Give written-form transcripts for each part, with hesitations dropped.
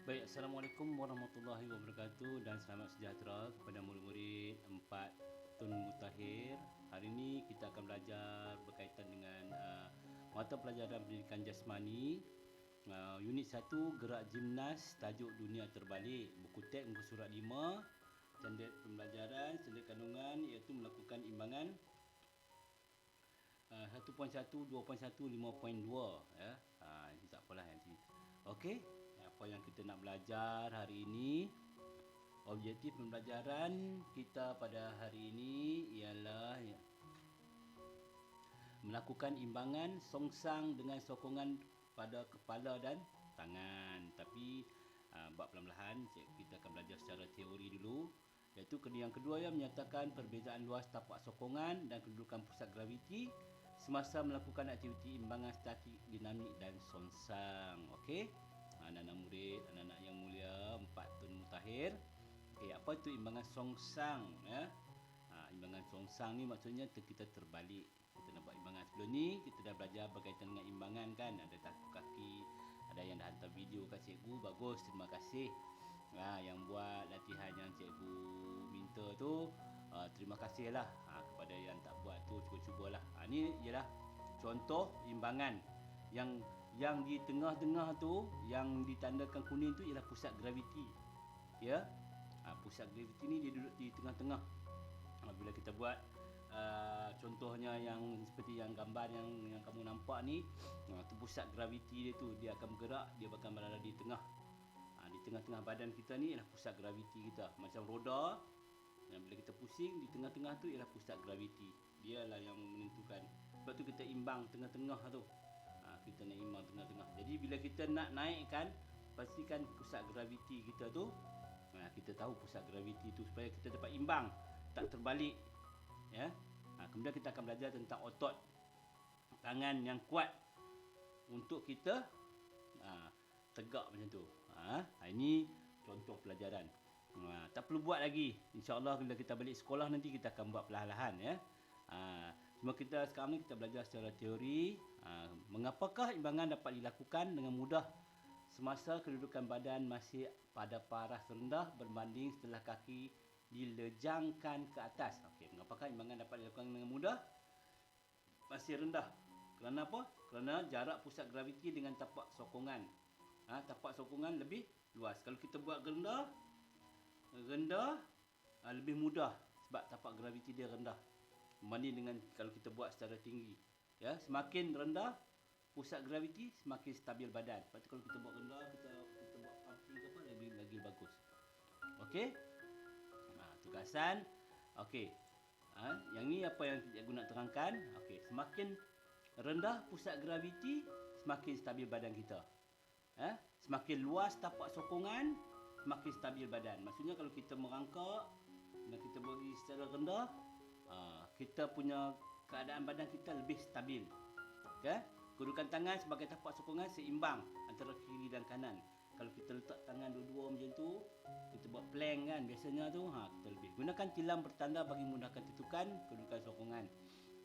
Baik, Assalamualaikum warahmatullahi wabarakatuh dan selamat sejahtera kepada murid-murid 4 Tun Mutakhir. Hari ini kita akan belajar berkaitan dengan mata pelajaran pendidikan jasmani, unit 1 gerak gimnas, tajuk dunia terbalik, buku teks muka surat 5, candik pembelajaran, candik kandungan iaitu melakukan imbangan 1.1, 2.1, 5.2 ya. Ini tak apalah nanti. Okey, apa yang kita nak belajar hari ini? Objektif pembelajaran kita pada hari ini ialah melakukan imbangan songsang dengan sokongan pada kepala dan tangan. Tapi buat perlahan-lahan, kita akan belajar secara teori dulu. Iaitu yang kedua yang menyatakan perbezaan luas tapak sokongan dan kedudukan pusat graviti semasa melakukan aktiviti imbangan statik, dinamik dan songsang. Okey. Anak-anak murid, anak-anak yang mulia 4 Tun Mutakhir. Okey, apa itu imbangan songsang ya? Imbangan songsang ni maksudnya kita terbalik. Kita nak buat imbangan. Sebelum ni kita dah belajar berkaitan dengan imbangan kan. Ada taku kaki, ada yang dah hantar video kat cikgu. Bagus, terima kasih. Yang buat latihan yang cikgu minta tu, terima kasihlah kepada yang tak buat tu, cuba-cubalah. Ni ialah contoh imbangan yang di tengah-tengah tu, yang ditandakan kuning tu ialah pusat graviti. Ya. Pusat graviti ni dia duduk di tengah-tengah. Bila kita buat contohnya yang seperti yang gambar yang kamu nampak ni, tu pusat graviti dia tu, dia akan bergerak, dia akan berada di tengah. Di tengah-tengah badan kita ni ialah pusat graviti kita. Macam roda, bila kita pusing, di tengah-tengah tu ialah pusat graviti. Dialah yang menentukan. Sebab tu kita imbang tengah-tengah tu. Kita nak imbang tengah-tengah. Jadi bila kita nak naikkan, pastikan pusat graviti kita tu, kita tahu pusat graviti tu supaya kita dapat imbang, tak terbalik. Ya. Kemudian kita akan belajar tentang otot tangan yang kuat untuk kita tegak macam tu. Ini contoh pelajaran. Tak perlu buat lagi. InsyaAllah bila kita balik sekolah nanti kita akan buat perlahan-lahan ya. Cuma kita sekarang ni kita belajar secara teori. Mengapakah imbangan dapat dilakukan dengan mudah semasa kedudukan badan masih pada paras rendah berbanding setelah kaki dilejangkan ke atas. Okey, mengapakah imbangan dapat dilakukan dengan mudah masih rendah? Kerana apa? Kerana jarak pusat graviti dengan tapak sokongan. Tapak sokongan lebih luas. Kalau kita buat rendah lebih mudah sebab tapak graviti dia rendah berbanding dengan kalau kita buat secara tinggi. Ya, semakin rendah pusat graviti, semakin stabil badan. Lepas tu kalau kita buat rendah, kita buat pumping ke apa, lagi bagus. Okey? Tugasan. Okey. Yang ni apa yang cikgu nak terangkan. Okey, semakin rendah pusat graviti, semakin stabil badan kita. Semakin luas tapak sokongan, semakin stabil badan. Maksudnya kalau kita merangkak dan kita bagi secara rendah, kita punya keadaan badan kita lebih stabil. Okay? Kedudukan tangan sebagai tapak sokongan seimbang antara kiri dan kanan. Kalau kita letak tangan dua-dua macam tu, kita buat plank kan biasanya tu, kita lebih. Gunakan tilam bertanda bagi memudahkan tentukan kedudukan sokongan.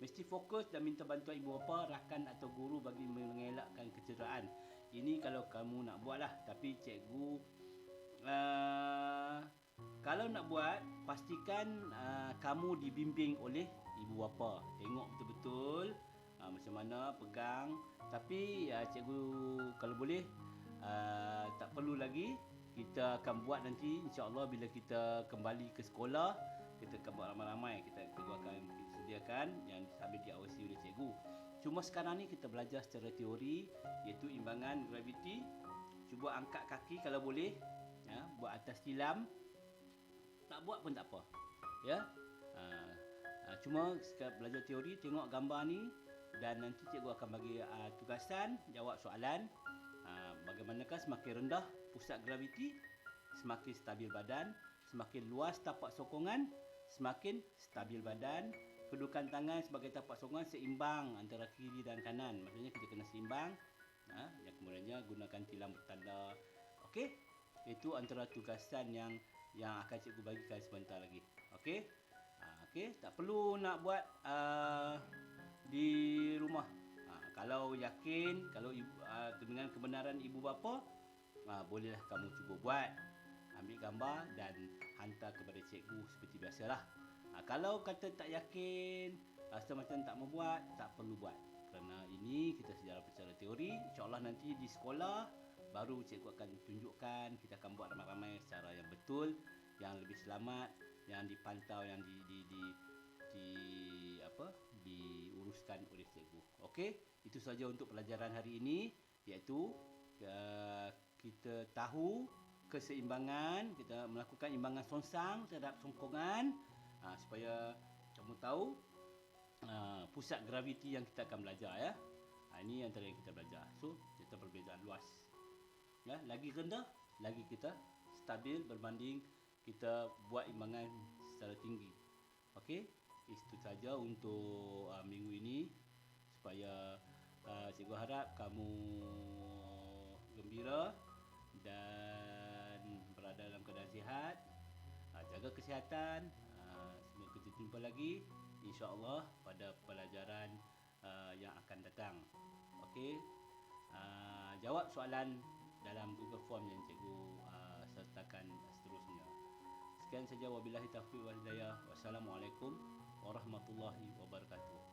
Mesti fokus dan minta bantuan ibu bapa, rakan atau guru bagi mengelakkan kecederaan. Ini kalau kamu nak buat lah. Tapi cikgu kalau nak buat, pastikan kamu dibimbing oleh ibu bapa. Tengok betul-betul macam mana pegang. Tapi cikgu kalau boleh tak perlu lagi. Kita akan buat nanti insya-Allah bila kita kembali ke sekolah. Kita akan buat ramai-ramai. Cikgu akan sediakan yang sambil diawasi oleh cikgu. Cuma sekarang ni kita belajar secara teori, iaitu imbangan graviti. Cuba angkat kaki kalau boleh, buat atas tilam. Tak buat pun tak apa. Ya. Cuma sekarang belajar teori, tengok gambar ni dan nanti cikgu akan bagi tugasan, jawab soalan. Bagaimanakah semakin rendah pusat graviti, semakin stabil badan, semakin luas tapak sokongan, semakin stabil badan. Kedudukan tangan sebagai tapak sokongan seimbang antara kiri dan kanan. Maksudnya kita kena seimbang. Yang kemudiannya gunakan tilam bertanda. Okey? Itu antara tugasan yang akan cikgu bagikan sebentar lagi. Okey? Okey, tak perlu nak buat di rumah. Kalau yakin, kalau dengan kebenaran ibu bapa, bolehlah kamu cuba buat. Ambil gambar dan hantar kepada cikgu seperti biasalah. Kalau kata tak yakin, rasa macam tak mau buat, tak perlu buat. Kerana ini kita sejarah secara teori. InsyaAllah nanti di sekolah baru cikgu akan tunjukkan, kita akan buat ramai-ramai secara yang betul, yang lebih selamat, yang dipantau, yang diuruskan oleh cikgu. Okey, itu saja untuk pelajaran hari ini, iaitu kita tahu keseimbangan, kita melakukan imbangan songsang terhadap songkongan, supaya kamu tahu pusat graviti yang kita akan belajar ya. Ini antara yang kita belajar. So, kita perbezaan luas. Ya, lagi rendah, lagi kita stabil berbanding kita buat imbangan secara tinggi. Okey, itu saja untuk minggu ini, supaya cikgu harap kamu gembira dan berada dalam keadaan sihat. Jaga kesihatan. Semoga kita jumpa lagi insya-Allah pada pelajaran yang akan datang. Okey. Jawab soalan dalam Google Form yang cikgu sertakan seterusnya. Sekian saja, wabillahi taufiq wal hidayah. Wassalamualaikum warahmatullahi wabarakatuh.